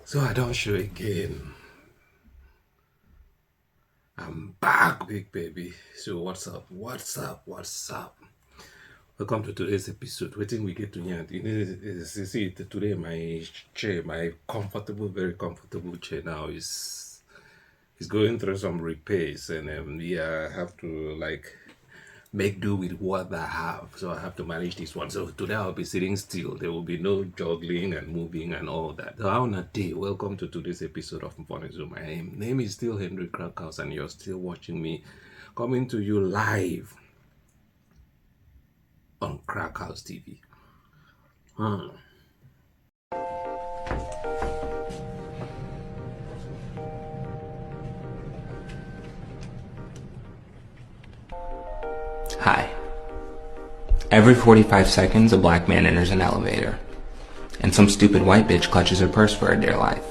So I don't show again. I'm back, big baby. So what's up? What's up? What's up? Welcome to today's episode. Waiting we get to hear. You see today my chair, my comfortable, very comfortable chair now is going through some repairs, and yeah, I have to make do with what I have. So I have to manage this one. So today I'll be sitting still. There will be no juggling and moving and all that. So how a day? Welcome to today's episode of Funny Zoom. My name is still Henry Crackhouse, and you're still watching me coming to you live on Crackhouse TV. Hi. Every 45 seconds, a black man enters an elevator, and some stupid white bitch clutches her purse for her dear life.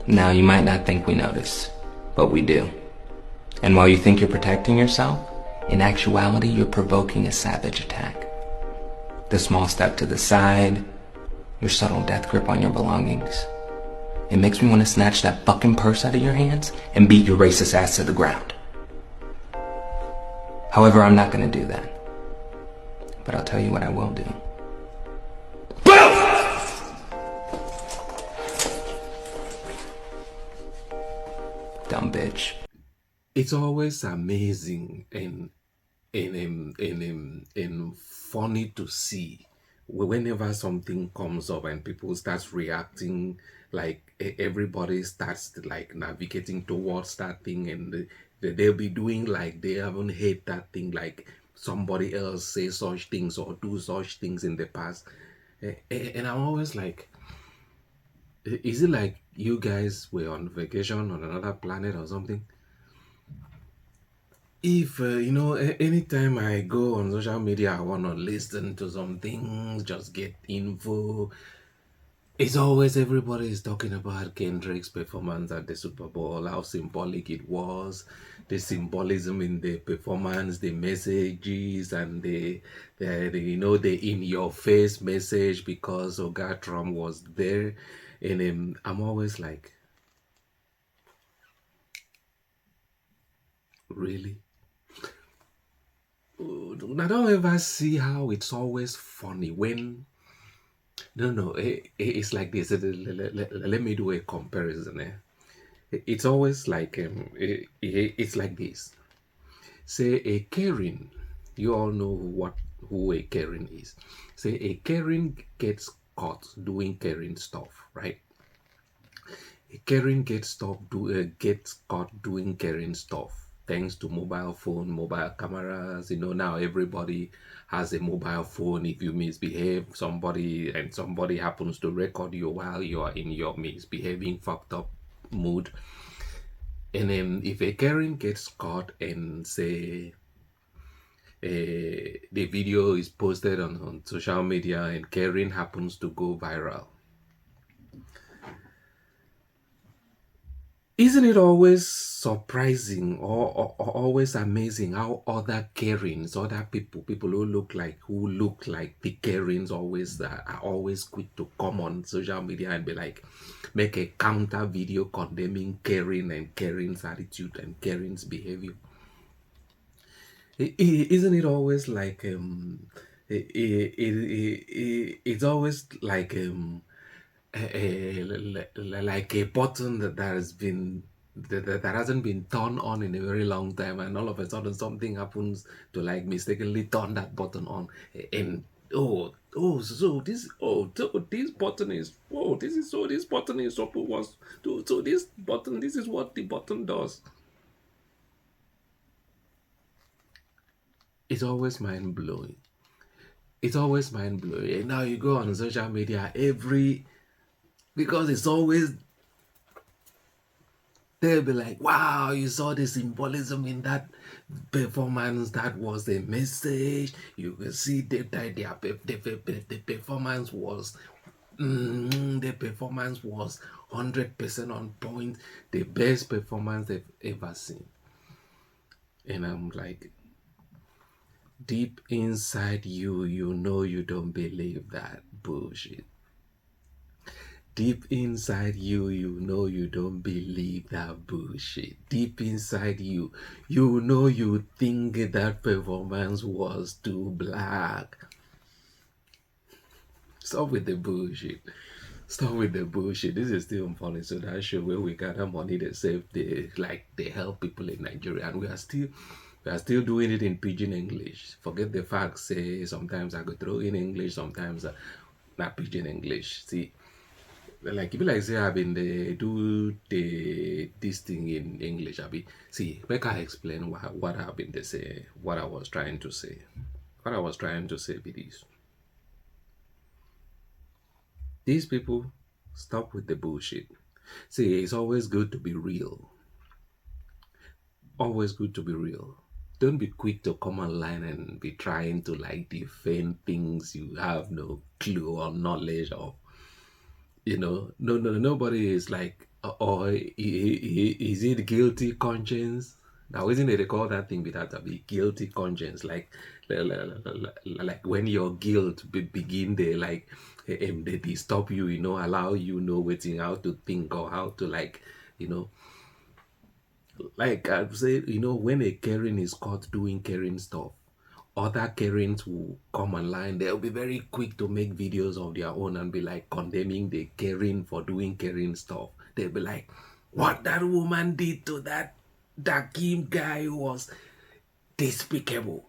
Now, you might not think we notice, but we do. And while you think you're protecting yourself, in actuality, you're provoking a savage attack. The small step to the side, your subtle death grip on your belongings. It makes me want to snatch that fucking purse out of your hands and beat your racist ass to the ground. However, I'm not gonna do that. But I'll tell you what I will do. Boom! Dumb bitch. It's always amazing and funny to see whenever something comes up and people starts reacting, like everybody starts navigating towards that thing, and they'll be doing like they haven't hate that thing, like somebody else say such things or do such things in the past. And I'm always like, is it like you guys were on vacation on another planet or something? If anytime I go on social media, I want to listen to some things, just get info. It's always everybody is talking about Kendrick's performance at the Super Bowl, how symbolic it was, the symbolism in the performance, the messages, and the in your face message because Oga Trump was there. And I'm always like, really? I don't ever see how it's always funny when no, it's like this. Let me do a comparison. It's always like it's like this. Say a Karen, you all know who a Karen is. Say a Karen gets caught doing Karen stuff, right? A Karen gets caught doing Karen stuff thanks to mobile phone, mobile cameras. Now everybody has a mobile phone. If you misbehave, somebody happens to record you while you are in your misbehaving, fucked up mood. And then if a Karen gets caught and say the video is posted on social media and Karen happens to go viral, isn't it always surprising or always amazing how other Karens, other people who look like the Karens are always quick to come on social media and be like, make a counter video condemning Karen and Karen's attitude and Karen's behavior? Isn't it always like it's always like like a button that has been that hasn't been turned on in a very long time, and all of a sudden something happens to like mistakenly turn that button on, and this button is this button is supposed to, so this button, this is what the button does. It's always mind-blowing. It's always mind-blowing. And now you go on social media because it's always, they'll be like, wow, you saw the symbolism in that performance. That was the message. You can see the performance was the performance was 100% on point, the best performance they've ever seen. And I'm like, deep inside you, you know you don't believe that bullshit. Deep inside you, you know you don't believe that bullshit. Deep inside you, you know you think that performance was too black. Stop with the bullshit. Stop with the bullshit. This is still funny. So that show where we gather money, they save, they help people in Nigeria, and we are still doing it in pidgin English. Forget the facts. Say sometimes I go throw in English, sometimes not pidgin English. See, like if like say I've been they do this thing in English. I be see. Make I explain what I've been they say. What I was trying to say. What I was trying to say be this. These people stop with the bullshit. See, it's always good to be real. Always good to be real. Don't be quick to come online and be trying to like defend things you have no clue or knowledge of. No, nobody is like, or is it guilty conscience? Now, isn't it they call that thing without a be guilty conscience? Like when your guilt begin they like they stop you, allow you know waiting how to think or how to like, you know, like I've said, when a Karen is caught doing Karen stuff, other Karens will come online. They'll be very quick to make videos of their own and be like condemning the Karen for doing Karen stuff. They'll be like, what that woman did to that Dakim guy was despicable.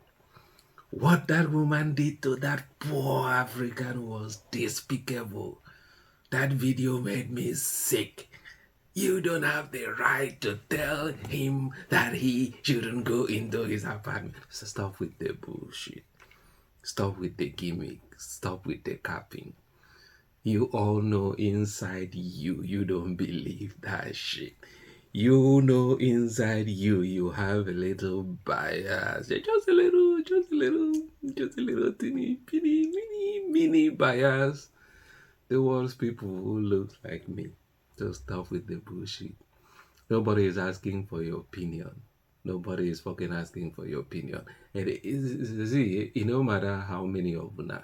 What that woman did to that poor African was despicable. That video made me sick. You don't have the right to tell him that he shouldn't go into his apartment. So stop with the bullshit. Stop with the gimmick. Stop with the capping. You all know inside you, you don't believe that shit. You know inside you, you have a little bias. Just a little teeny, mini bias towards people who look like me. Just stop with the bullshit. Nobody is asking for your opinion. Nobody is fucking asking for your opinion. And see, it no matter how many of you,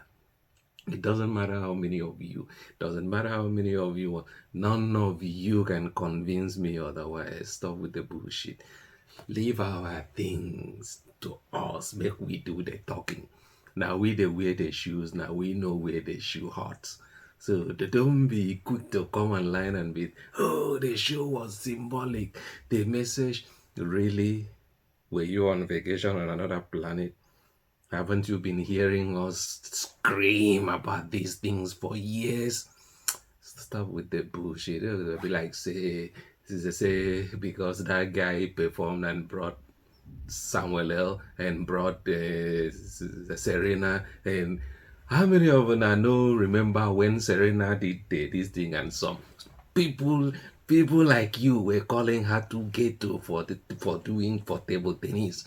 it doesn't matter how many of you, doesn't matter how many of you, none of you can convince me otherwise. Stop with the bullshit. Leave our things to us. Make we do the talking. Now we they wear the shoes. Now we know where the shoe hurts. So don't be quick to come online and be, oh, the show was symbolic. The message, really? Were you on vacation on another planet? Haven't you been hearing us scream about these things for years? Stop with the bullshit. It'll be like, say, because that guy performed and brought Samuel L. and brought Serena, and how many of them I know remember when Serena did this thing, and some people like you were calling her to ghetto for doing for table tennis.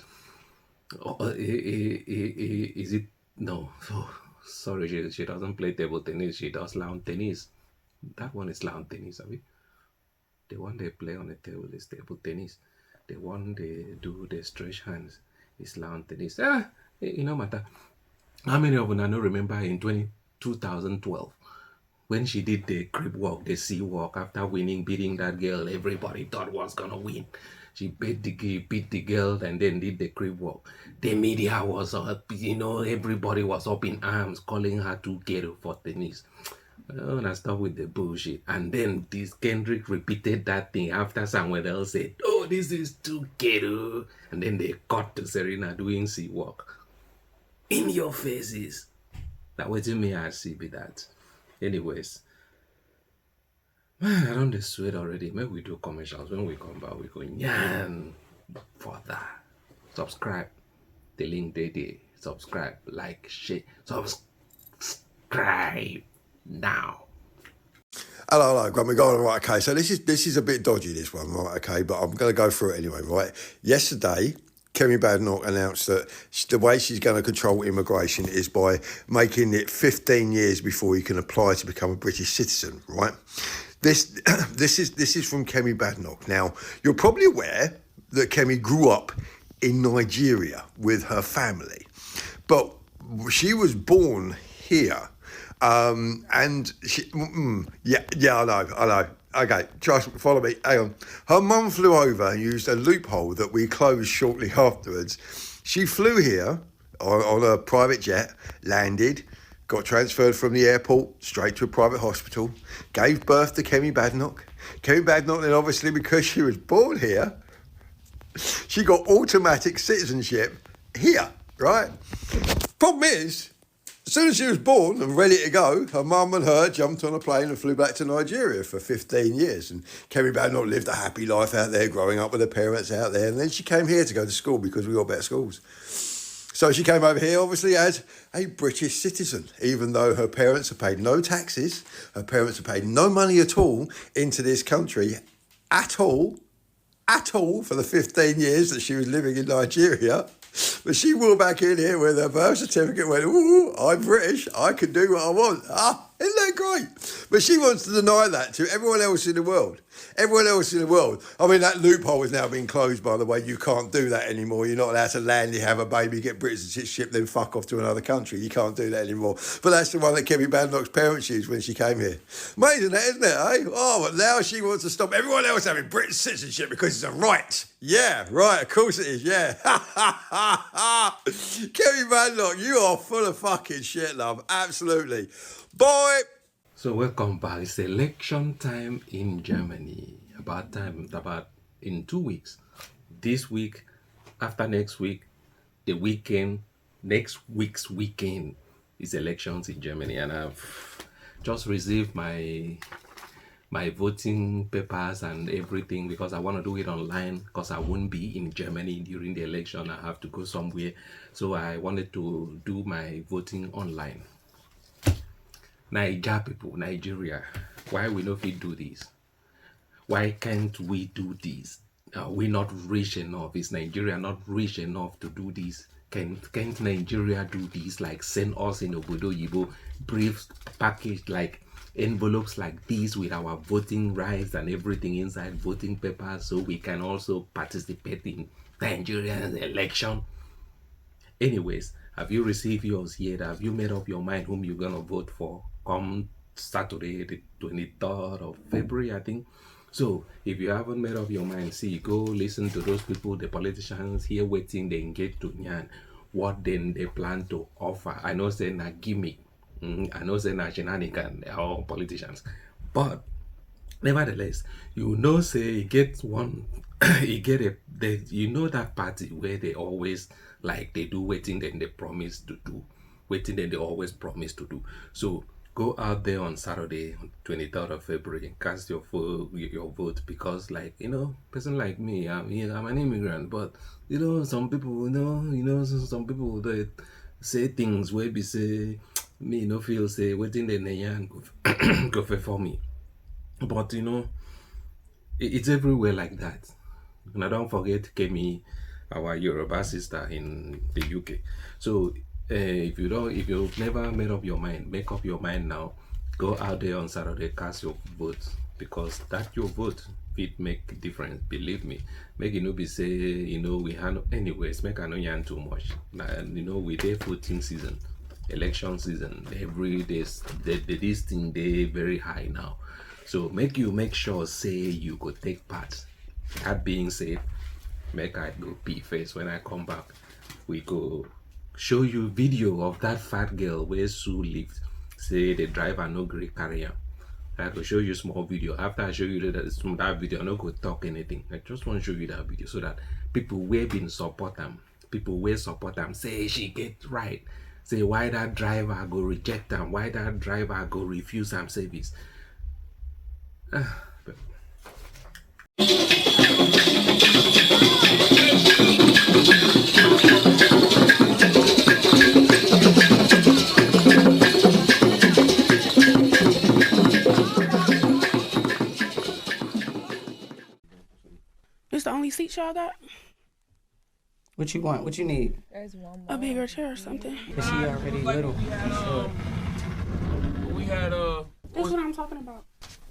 Is it no? Oh, sorry, she doesn't play table tennis. She does lawn tennis. That one is lawn tennis, I mean. The one they play on the table is table tennis. The one they do the stretch hands is lawn tennis. It no matter. How many of them I know remember in 2012 when she did the crib walk, the sea walk after beating that girl everybody thought was gonna win. She beat the girl and then did the crib walk. The media was up, everybody was up in arms calling her too ghetto for tennis. Oh, and I stop with the bullshit. And then this Kendrick repeated that thing after someone else said, oh, this is too ghetto. And then they cut to Serena doing sea walk. In your faces. That what you mean I see be that. Anyways. Man, I don't sweat already. Maybe we do commercials. When we come back, we go yan further. Subscribe. The link there. Subscribe, like, share. Subscribe now. Hello, Graham. We're going right. Okay, so this is a bit dodgy, this one, right? Okay, but I'm going to go through it anyway, right? Yesterday, Kemi Badenoch announced that the way she's going to control immigration is by making it 15 years before you can apply to become a British citizen, right? This is from Kemi Badenoch. Now, you're probably aware that Kemi grew up in Nigeria with her family, but she was born here. And yeah, I know. Okay, trust me, follow me. Hang on. Her mum flew over and used a loophole that we closed shortly afterwards. She flew here on a private jet, landed, got transferred from the airport straight to a private hospital, gave birth to Kemi Badenoch. Kemi Badenoch, then obviously because she was born here, she got automatic citizenship here, right? Problem is, as soon as she was born and ready to go, her mum and her jumped on a plane and flew back to Nigeria for 15 years. And Kemi Badenoch lived a happy life out there, growing up with her parents out there. And then she came here to go to school because we got better schools. So she came over here, obviously, as a British citizen, even though her parents have paid no taxes, her parents have paid no money at all into this country at all for the 15 years that she was living in Nigeria. But she walked back in here with her birth certificate, went, ooh, I'm British, I can do what I want. Isn't that great? But she wants to deny that to everyone else in the world. Everyone else in the world. I mean, that loophole has now been closed, by the way. You can't do that anymore. You're not allowed to land, you have a baby, get British citizenship, then fuck off to another country. You can't do that anymore. But that's the one that Kemi Badenoch's parents used when she came here. Amazing that, isn't it, eh? Oh, but now she wants to stop everyone else having British citizenship because it's a right. Yeah, right, of course it is, yeah. Kemi Badenoch, you are full of fucking shit, love. Absolutely. Boy. So welcome back. It's election time in Germany. About in 2 weeks. This week, after next week, the weekend, next week's weekend is elections in Germany, and I've just received my voting papers and everything because I want to do it online because I won't be in Germany during the election. I have to go somewhere, so I wanted to do my voting online. Nigeria, why we not fit do this? Why can't we do this? Are we not rich enough? Is Nigeria not rich enough to do this? Can't Nigeria do this? Like send us in Obodo Yibo brief package like envelopes like this with our voting rights and everything inside, voting papers, so we can also participate in Nigerian election. Anyways, have you received yours yet? Have you made up your mind whom you're gonna vote for come Saturday, the 23rd of February, I think? So if you haven't made up your mind, see, go listen to those people, the politicians here waiting, they engage to Nyan, what then they plan to offer. I know say na gimmick, I know say na shenanigan, they're all politicians, but nevertheless, you know say you get one, you know that party where they always like they do waiting then they promise to do, waiting then they always promise to do. So go out there on Saturday, 23rd of February, and cast your vote because, like, person like me, I'm an immigrant, but some people, some people they say things where be say me no feel say waiting then they go for me, but it's everywhere like that. And I don't forget Kemi, our Yoruba sister in the UK. So if you've never made up your mind, make up your mind now. Go out there on Saturday, cast your vote, because that your vote it make a difference. Believe me. Make it no be say we have anyways. Make I no yarn too much. And we dey voting season, election season. Every day this thing they very high now. So make sure say you go take part. That being said, make I go pee face. When I come back, we go show you video of that fat girl where Sue lived. Say the driver no great carrier. I will show you small video. After I show you that video, I'm not going to talk anything. I just want to show you that video so that people will been support them. People will support them. Say she get right. Say why that driver go reject them. Why that driver go refuse them service. This the only seat y'all got? What you want? What you need? There's one more. A bigger chair or something? Is she already little? Sure. We had That's what I'm talking about.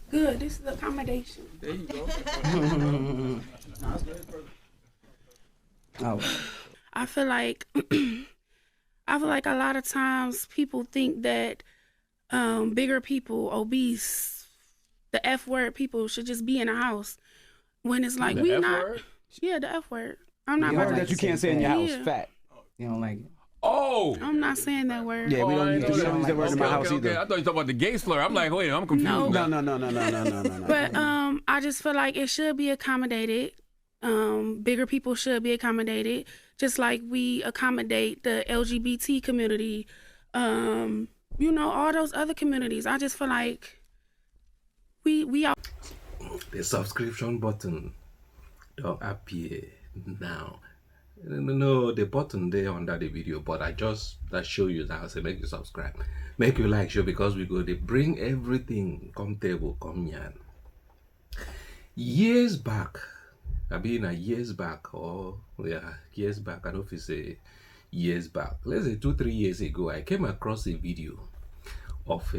Good. This is the accommodation. there you go. Oh, I feel like a lot of times people think that bigger people, obese, the F word people should just be in a house. When it's like, The we F not. word? Yeah, the F word. I'm not You about don't to. like that you can't say in your house. Yeah. Fat. You don't like it. Oh. I'm not saying that word. Yeah, we Oh, I don't didn't use know we don't use that that. word in my Okay, house okay, either. okay. I thought you were talking about the gay slur. I'm like, wait, I'm confused. No. now. No. But I just feel like it should be accommodated. Bigger people should be accommodated, just like we accommodate the LGBT community. You know, all those other communities. I just feel like we are. The subscription button don't appear now. No, the button there under the video, but that show you that I say make you subscribe, make you like show, because we go they bring everything come table come here. Years back, I mean years back, or years back, I don't know if it's years back, let's say 2-3 years ago, I came across a video of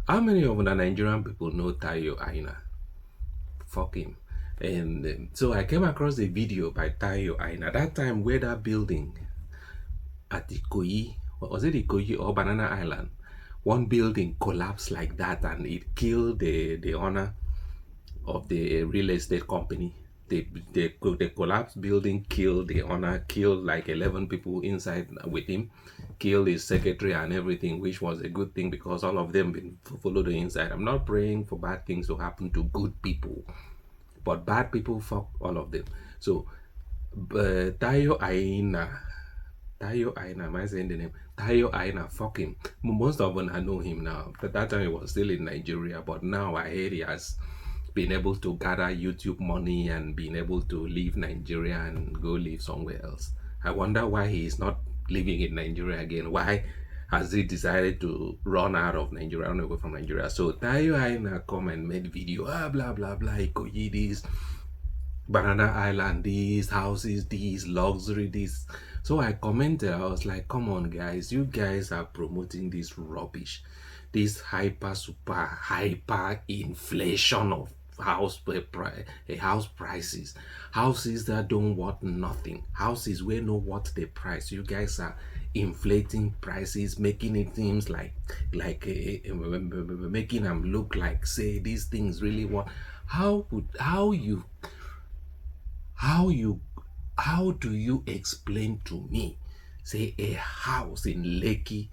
how many of the Nigerian people know Tayo Aina? Fuck him. And so I came across a video by Tayo Aina. That time where that building at Ikoyi, was it Ikoyi or Banana Island? One building collapsed like that and it killed the owner of the real estate company. The collapsed building killed the owner, killed like 11 people inside with him, killed his secretary and everything, which was a good thing because all of them been follow the inside. I'm not praying for bad things to happen to good people, but bad people fuck all of them. So Tayo Aina, am I saying the name? Tayo Aina, fuck him. Most of them I know him now. At that time he was still in Nigeria, but now I hear he has been able to gather YouTube money and being able to leave Nigeria and go live somewhere else. I wonder why he is not living in Nigeria again. Why has he decided to run out of Nigeria, run away from Nigeria? So Tayo Aina come and made video, blah blah blah, Ikoyi this, Banana Island, these houses, these luxury, this. So I commented, I was like, come on guys, you guys are promoting this rubbish, this super hyper inflation of house prices, houses that don't worth nothing, houses where no worth the price. You guys are inflating prices, making it seems like making them look like say these things really worth. How do you explain to me, say a house in Lekki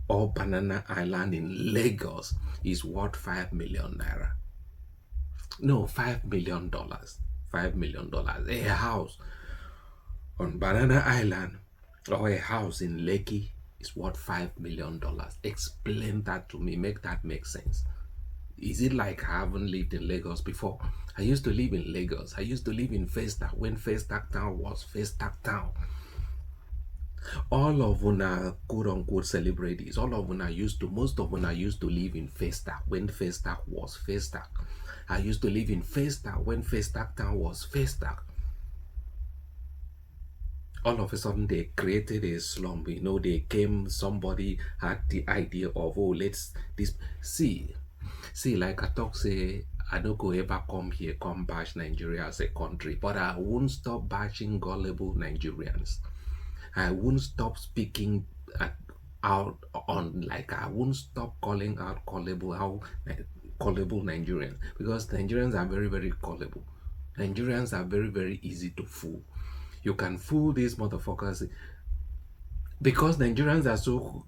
or Banana Island in Lagos is worth 5 million naira? No, $5 million. $5 million. A house on Banana Island or a house in Lekki is worth $5 million. Explain that to me. Make that make sense. Is it like I haven't lived in Lagos before? I used to live in Lagos. I used to live in Festac when Festac Town was Festac Town. All of una quote unquote celebrities, all of una most of una used to live in Festac when Festac was Festac. I used to live in Festac when Festac Town was Festac. All of a sudden they created a slum. You know, somebody had the idea of, oh, let's this see like I talk say, I don't go ever come here, come bash Nigeria as a country, but I won't stop bashing gullible Nigerians. I won't stop speaking out on, like, I won't stop calling out gullible Nigerians, because Nigerians are very, very gullible. Nigerians are very, very easy to fool. You can fool these motherfuckers because Nigerians are so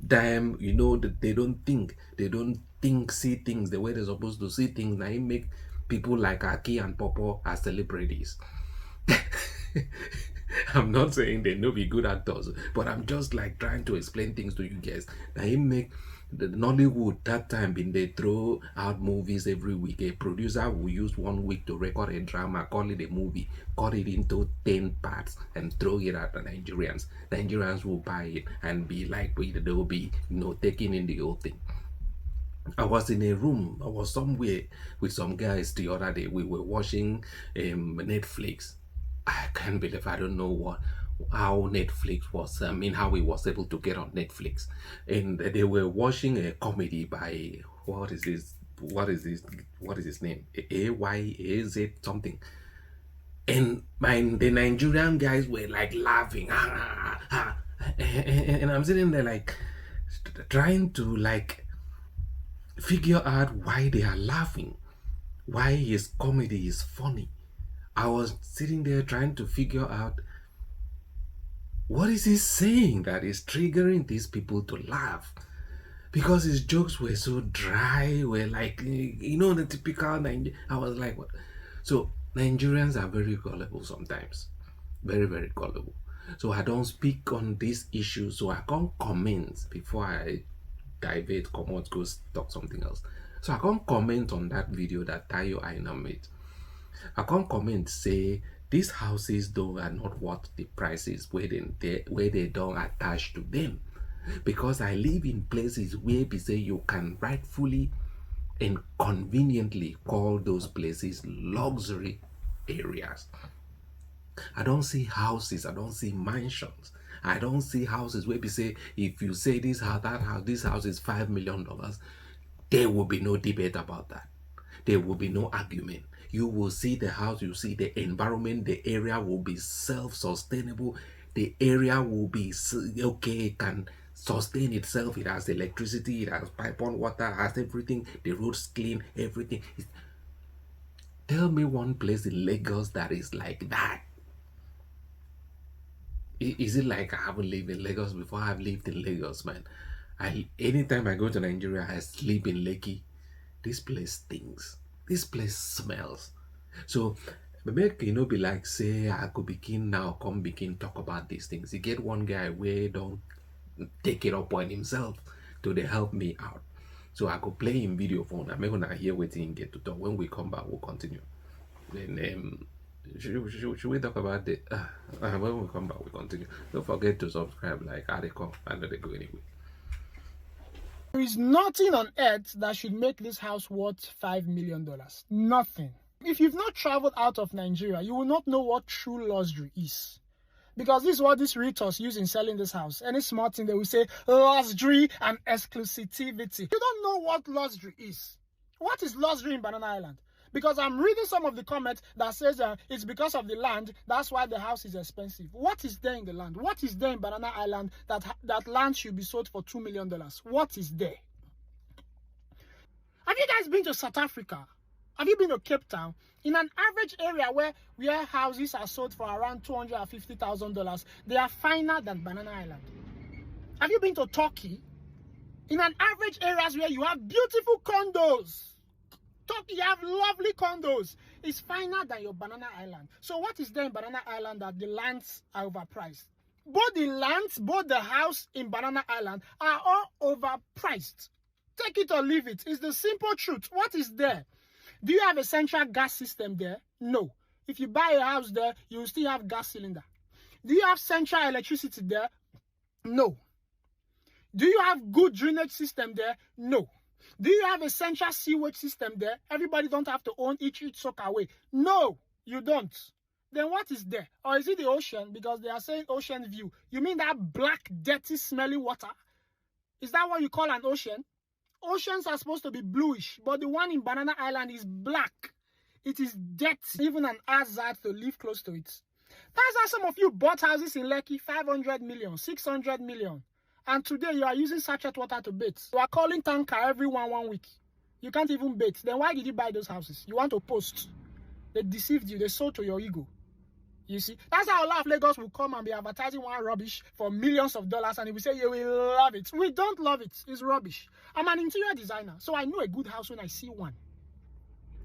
damn, you know, that they don't think, see things the way they're supposed to see things. Now it make people like Aki and Popo as celebrities. I'm not saying they no be good actors, but I'm just like trying to explain things to you guys. Now it make the Nollywood that time been they throw out movies every week. A producer will use 1 week to record a drama, call it a movie, cut it into 10 parts and throw it at the Nigerians. Nigerians will buy it and be like, they will be, you know, taking in the whole thing. I was in a room, I was somewhere with some guys the other day. We were watching Netflix. I can't believe, I don't know how Netflix was, how he was able to get on Netflix. And they were watching a comedy by, what is his name? AYAZ something. And the Nigerian guys were like laughing. And I'm sitting there like, trying to like figure out why they are laughing, why his comedy is funny. I was sitting there trying to figure out what is he saying that is triggering these people to laugh, because his jokes were so dry, were like, the typical Nigerian. I was like, what? So Nigerians are very gullible sometimes, very, very gullible. So I don't speak on these issues, so I can't comment before I divert, come out, go talk something else. So I can't comment on that video that Tayo Aina made. I can't comment say these houses though are not what the prices where they don't attach to them, because I live in places where they say you can rightfully and conveniently call those places luxury areas. I don't see houses, I don't see mansions, I don't see houses where we say if you say this house, that house, this house is $5 million, there will be no debate about that. There will be no argument. You will see the house, you see the environment, the area will be self-sustainable. The area will be okay, it can sustain itself. It has electricity, it has pipe on water, it has everything. The roads clean, everything. Tell me one place in Lagos that is like that. Is it like I haven't lived in Lagos before? I've lived in Lagos, man. Anytime I go to Nigeria, I sleep in Lekki. This place stinks. This place smells. So make be like say I could begin now, come begin talk about these things. You get one guy where don't take it up on himself to they help me out. So I could play in video phone. I'm gonna hear what he get to talk. When we come back, we'll continue. Then should we talk about it? When we come back, we'll continue. Don't forget to subscribe, like how they come. I know they go anyway. There is nothing on earth that should make this house worth $5 million. Nothing. If you've not traveled out of Nigeria, you will not know what true luxury is. Because this is what these realtors use in selling this house. Any small thing they will say, luxury and exclusivity. You don't know what luxury is. What is luxury in Banana Island? Because I'm reading some of the comments that says it's because of the land, that's why the house is expensive. What is there in the land? What is there in Banana Island that land should be sold for $2 million? What is there? Have you guys been to South Africa? Have you been to Cape Town? In an average area where houses are sold for around $250,000, they are finer than Banana Island. Have you been to Turkey? In an average areas where you have beautiful condos, Turkey, you have lovely condos. It's finer than your Banana Island. So what is there in Banana Island that the lands are overpriced? Both the lands, both the house in Banana Island are all overpriced. Take it or leave it. It's the simple truth. What is there? Do you have a central gas system there? No. If you buy a house there, you will still have gas cylinder. Do you have central electricity there? No. Do you have good drainage system there? No. Do you have a central sewage system there? Everybody don't have to own each soak away. No, you don't. Then what is there? Or is it the ocean? Because they are saying ocean view. You mean that black, dirty, smelly water? Is that what you call an ocean? Oceans are supposed to be bluish, but the one in Banana Island is black. It is dirty, even an hazard to live close to it. That's how some of you bought houses in Lekki, 500 million, 600 million. And today you are using sachet water to bathe. You are calling tanker every one week. You can't even bathe. Then why did you buy those houses? You want to post. They deceived you. They sold to your ego. You see? That's how a lot of Lagos will come and be advertising one rubbish for millions of dollars, and he will say, you will love it. We don't love it. It's rubbish. I'm an interior designer, so I know a good house when I see one.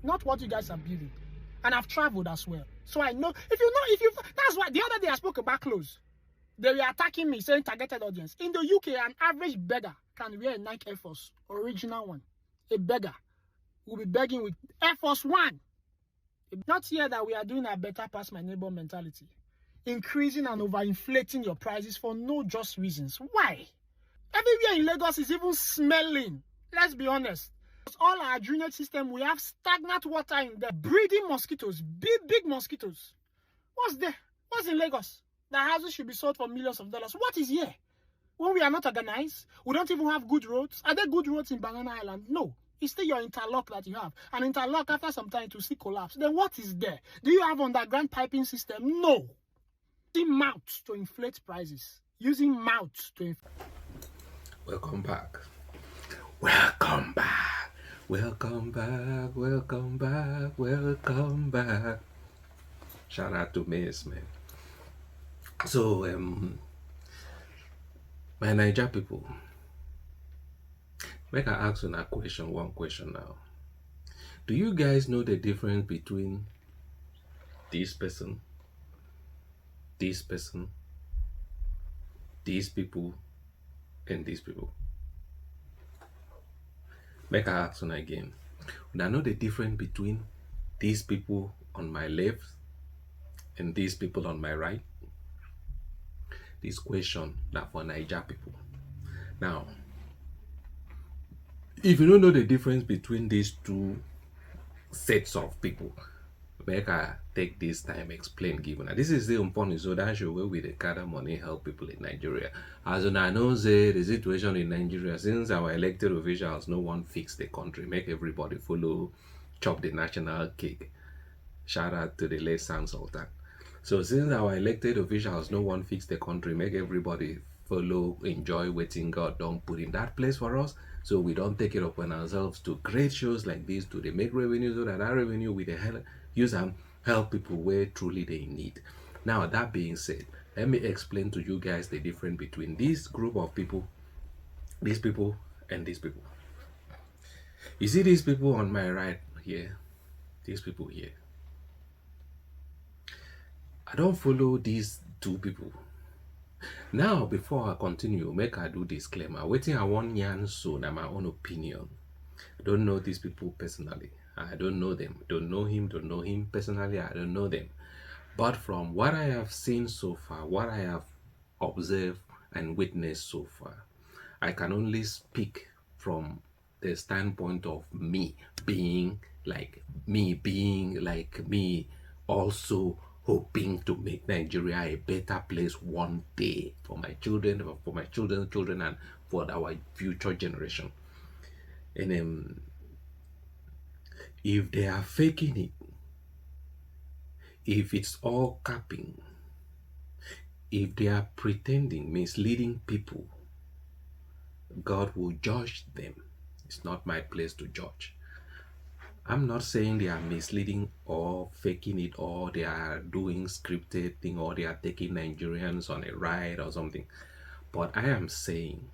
Not what you guys are building. And I've traveled as well. So I know, that's why the other day I spoke about clothes. They were attacking me, saying targeted audience. In the UK, an average beggar can wear a Nike Air Force, original one. A beggar will be begging with Air Force One. Not here that we are doing a better past my neighbor mentality. Increasing and overinflating your prices for no just reasons. Why? Everywhere in Lagos is even smelling. Let's be honest. All our drainage system, we have stagnant water in there. Breeding mosquitoes. Big mosquitoes. What's there? What's in Lagos? The houses should be sold for millions of dollars. What is here? When we are not organized, we don't even have good roads. Are there good roads in Banana Island? No. It's still your interlock that you have. And interlock, after some time, to see collapse. Then what is there? Do you have underground piping system? No. Using mouths to inflate prices. Using mouths to inflate. Welcome back. Welcome back. Welcome back. Welcome back. Welcome back. Shout out to Mace, man. So, my Niger people, make I ask you a question, one question now. Do you guys know the difference between this person, this person, these people, and these people? Make I ask you again. Do I know the difference between these people on my left and these people on my right? This question now for Niger people. Now, if you don't know the difference between these two sets of people, make I take this time explain given. This is the important so that show where we the gather money help people in Nigeria. As I know say the situation in Nigeria, since our elected officials no one fix the country, make everybody follow chop the national cake. Shout out to the late Sam Sultan. So since our elected officials no one fix the country, make everybody follow, enjoy waiting God don't put in that place for us. So we don't take it upon ourselves to create shows like this to they make revenue so that our revenue we the hell use and help people where truly they need. Now that being said, let me explain to you guys the difference between this group of people, these people, and these people. You see these people on my right here, these people here. I don't follow these two people. Now, before I continue, make I do disclaimer. Waiting I want yarn so na my own opinion. I don't know these people personally. I don't know them. Don't know him personally. I don't know them. But from what I have seen so far, what I have observed and witnessed so far, I can only speak from the standpoint of me being like me, also hoping to make Nigeria a better place one day for my children, for my children's children, and for our future generation. And if they are faking it, if it's all capping, if they are pretending, misleading people, God will judge them. It's not my place to judge. I'm not saying they are misleading or faking it or they are doing scripted thing or they are taking Nigerians on a ride or something. But I am saying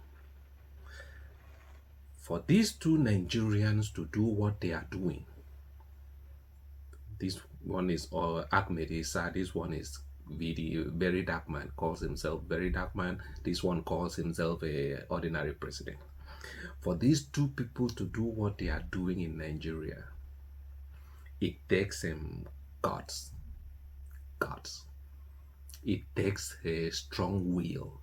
for these two Nigerians to do what they are doing, this one is Ahmed Issa, this one is very dark man, calls himself very dark man. This one calls himself a ordinary president. For these two people to do what they are doing in Nigeria, it takes guts. It takes a strong will.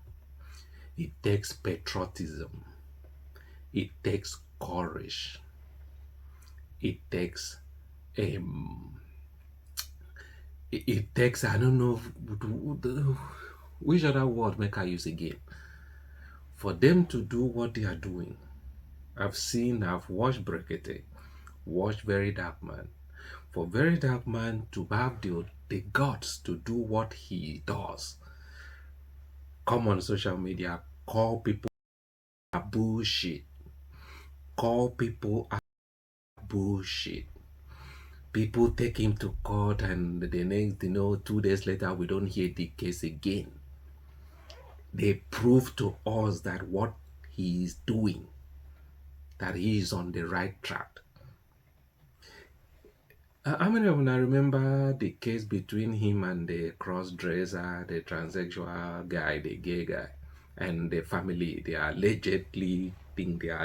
It takes patriotism. It takes courage. It takes it takes, I don't know which other word make I use again. For them to do what they are doing, I've watched Brekete, watched Very Dark Man. For Very Dark Man to have the guts to do what he does, come on social media, call people a bullshit. Call people a bullshit. People take him to court and the next, 2 days later, we don't hear the case again. They prove to us that what he is doing, that he is on the right track. How many of you remember the case between him and the cross-dresser, the transsexual guy, the gay guy, and the family? They allegedly think the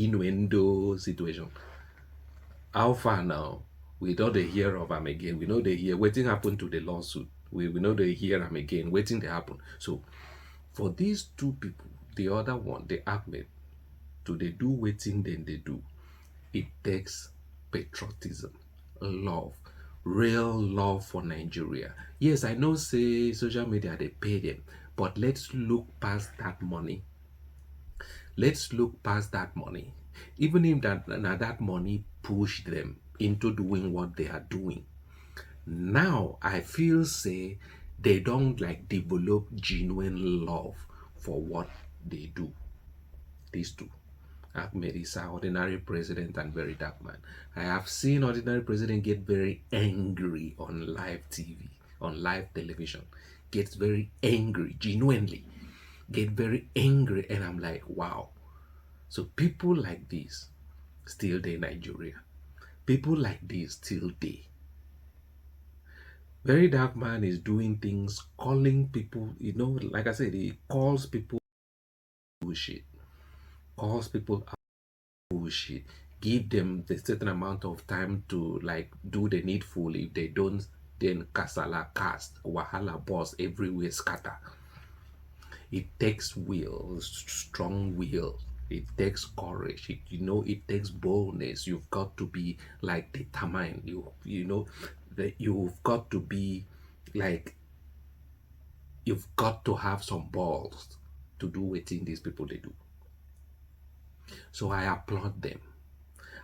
innuendo situation. How far now? We don't hear of him again. We know they hear waiting happen to the lawsuit. We know they hear him again, waiting to happen. So for these two people, the other one, the Ahmed, to they do waiting, then they do. It takes patriotism, love, real love for Nigeria. Yes, I know say social media they pay them, but let's look past that money. Let's look past that money. Even if that money pushed them into doing what they are doing. Now I feel say they don't like develop genuine love for what they do. These two. Ahmed Issa, ordinary president and very dark man. I have seen ordinary president get very angry on live TV, on live television. Gets very angry, genuinely. Get very angry, and I'm like, wow. So people like this still they Nigeria. People like this still they. Very dark man is doing things, calling people, like I said, he calls people bullshit. Calls people bullshit. Give them the certain amount of time to like do the needful. If they don't, then kasala cast, wahala boss everywhere scatter. It takes will, strong will. It takes courage. It takes boldness. You've got to be like determined. You know that you've got to be like you've got to have some balls to do what these people they do. So I applaud them.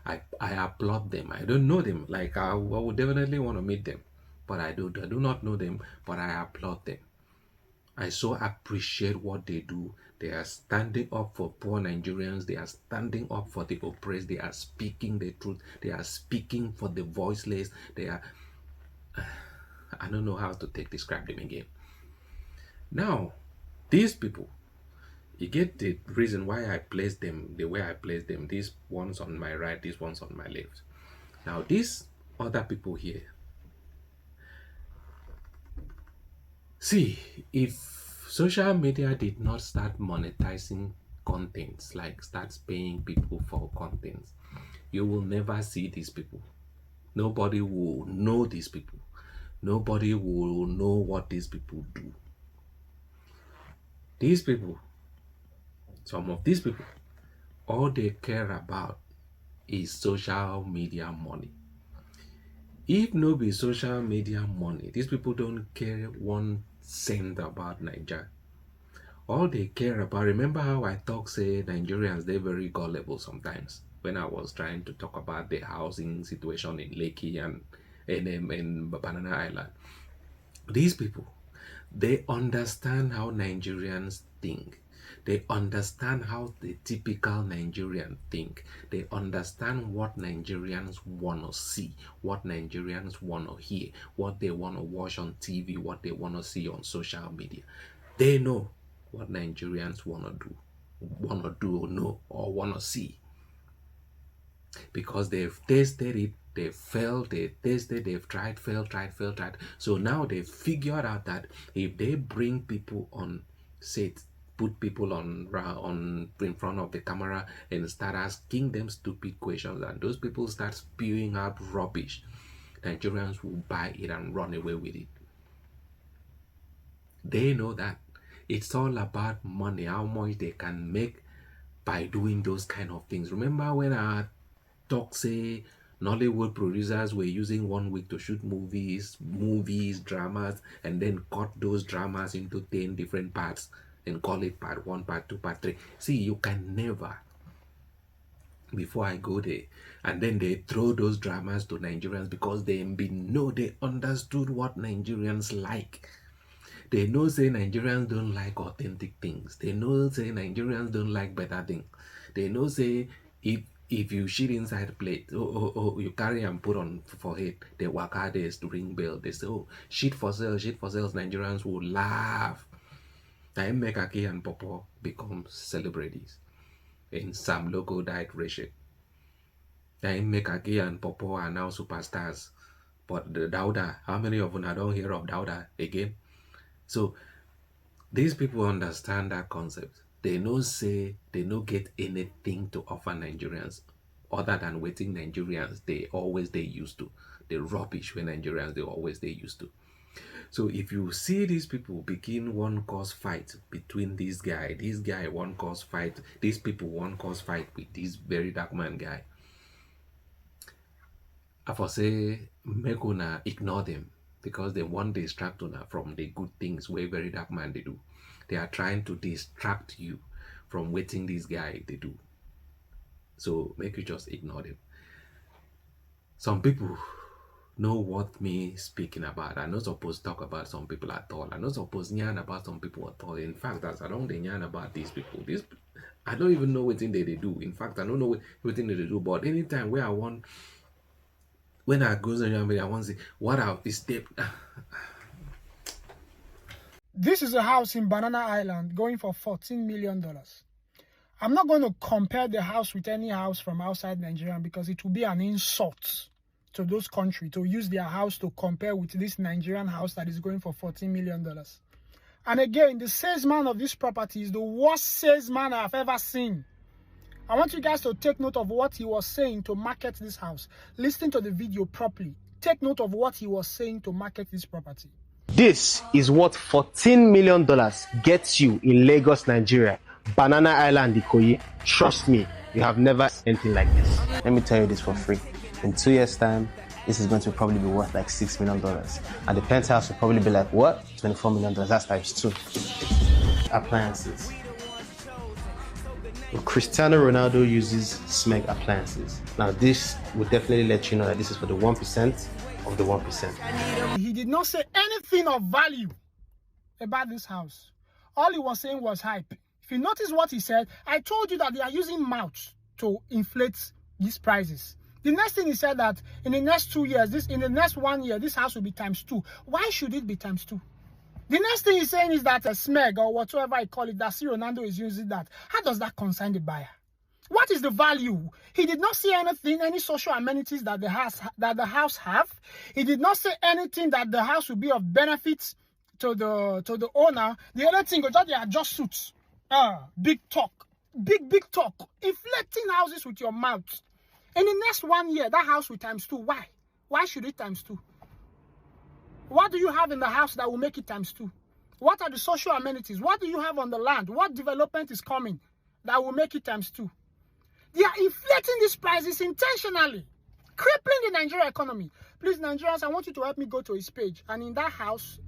I applaud them. I don't know them. Like I would definitely want to meet them, but I do not know them. But I applaud them. I so appreciate what they do. They are standing up for poor Nigerians. They are standing up for the oppressed. They are speaking the truth. They are speaking for the voiceless. They are. I don't know how to describe them again. Now, these people, you get the reason why I place them the way I place them. These ones on my right, these ones on my left. Now, these other people here. See, if social media did not start monetizing contents, like starts paying people for contents, you will never see these people. Nobody will know these people. Nobody will know what these people do. These people, some of these people, all they care about is social media money. If no be social media money, these people don't care 1 cent about Nigeria. All they care about, remember how I talk, say Nigerians, they're very gullible sometimes. When I was trying to talk about the housing situation in Lekki and in Banana Island. These people, they understand how Nigerians think. They understand how the typical Nigerian think. They understand what Nigerians want to see, what Nigerians want to hear, what they want to watch on TV, what they want to see on social media. They know what Nigerians want to do or know or want to see. Because they've tasted it, they've failed, they've tasted, they've tried, failed, tried. So now they've figured out that if they bring people on set, put people on in front of the camera and start asking them stupid questions, and those people start spewing out rubbish, Nigerians will buy it and run away with it. They know that it's all about money, how much they can make by doing those kind of things. Remember when I talk, say Nollywood producers were using 1 week to shoot movies, dramas, and then cut those dramas into 10 different parts and call it part 1, part 2, part 3. See, you can never, before I go there, and then they throw those dramas to Nigerians because they understood what Nigerians like. They know say Nigerians don't like authentic things. They know say Nigerians don't like better things. They know say if you shit inside a plate, you carry and put on forehead, they work out days to ring bell. They say, oh, shit for sales, Nigerians will laugh. Then make Aki and Popo become celebrities. And Sam Loco died rich. Then make Aki and Popo are now superstars. But the Dauda, how many of them don't hear of Dauda again? So these people understand that concept. They no get anything to offer Nigerians other than waiting Nigerians they used to. The rubbish when Nigerians they used to. So if you see these people begin one cause fight between this guy one cause fight, these people one cause fight with this very dark man guy, I for say make una ignore them because they want to distract una from the good things where very dark man they do. They are trying to distract you from waiting this guy they do. So make you just ignore them. Some people, know what me speaking about. I'm not supposed to talk about some people at all. I'm not supposed to yarn about some people at all. In fact, as I don't yarn about these people, I don't even know what thing they do. In fact, I don't know what thing they do. But anytime where I want, when I go to I want to say, what are this step? This is a house in Banana Island going for $14 million. I'm not going to compare the house with any house from outside Nigeria because it will be an insult to those countries to use their house to compare with this Nigerian house that is going for $14 million. And again, the salesman of this property is the worst salesman I've ever seen. I want you guys to take note of what he was saying to market this house. Listen to the video properly. Take note of what he was saying to market this property. This is what $14 million gets you in Lagos, Nigeria. Banana Island, Ikoyi. Trust me, you have never seen anything like this. Let me tell you this for free. In 2 years' time, this is going to probably be worth like $6 million. And the penthouse will probably be like, what? $24 million. That's times 2. Appliances. Cristiano Ronaldo uses SMEG appliances. Now, this will definitely let you know that this is for the 1% of the 1%. He did not say anything of value about this house. All he was saying was hype. If you notice what he said, I told you that they are using mouth to inflate these prices. The next thing he said that in the next 2 years, in the next 1 year, this house will be times 2. Why should it be times 2? The next thing he's saying is that a SMEG or whatever I call it, that C. Ronaldo is using that. How does that concern the buyer? What is the value? He did not say anything, any social amenities that the house have. He did not say anything that the house will be of benefit to the owner. The other thing is that they are just suits. Big talk. Big talk. Inflating houses with your mouth. In the next 1 year, that house will times 2. Why? Why should it times 2? What do you have in the house that will make it times 2? What are the social amenities? What do you have on the land? What development is coming that will make it times 2? They are inflating these prices intentionally, crippling the Nigerian economy. Please, Nigerians, I want you to help me go to his page. And in that house,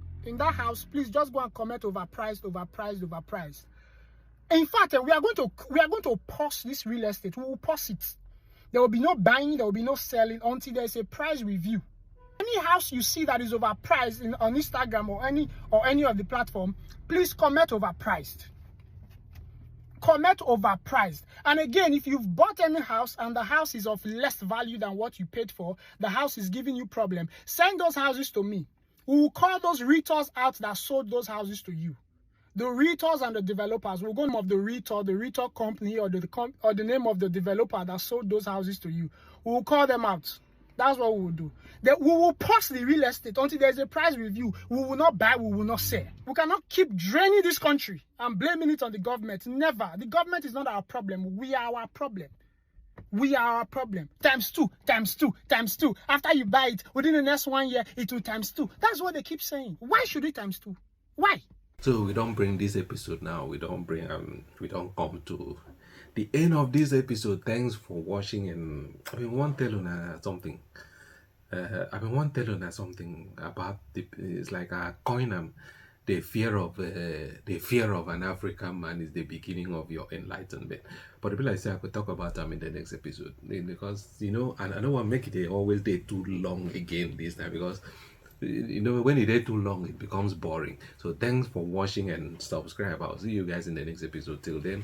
please just go and comment overpriced. In fact, we are going to pause this real estate. We will pause it. There will be no buying, there will be no selling until there is a price review. Any house you see that is overpriced on Instagram or any of the platform, please comment overpriced. Comment overpriced. And again, if you've bought any house and the house is of less value than what you paid for, the house is giving you problem, send those houses to me. We will call those realtors out that sold those houses to you. The realtors and the developers will go name of the realtor company, or the name of the developer that sold those houses to you. We will call them out. That's what we will do. Then we will pause the real estate until there's a price review. We will not buy, we will not sell. We cannot keep draining this country and blaming it on the government. Never. The government is not our problem. We are our problem. We are our problem. Times 2, times 2, times 2. After you buy it, within the next 1 year, it will times 2. That's what they keep saying. Why should it times 2? Why? So we don't bring this episode now. We don't come to the end of this episode. Thanks for watching, and I've been want to tell you something. About it's like a coin. The fear of an African man is the beginning of your enlightenment. But the people I say I could talk about them in the next episode, because and I don't want to make it always too long again this time, because when it is too long it becomes boring. So thanks for watching and subscribe. I'll see you guys in the next episode. Till then.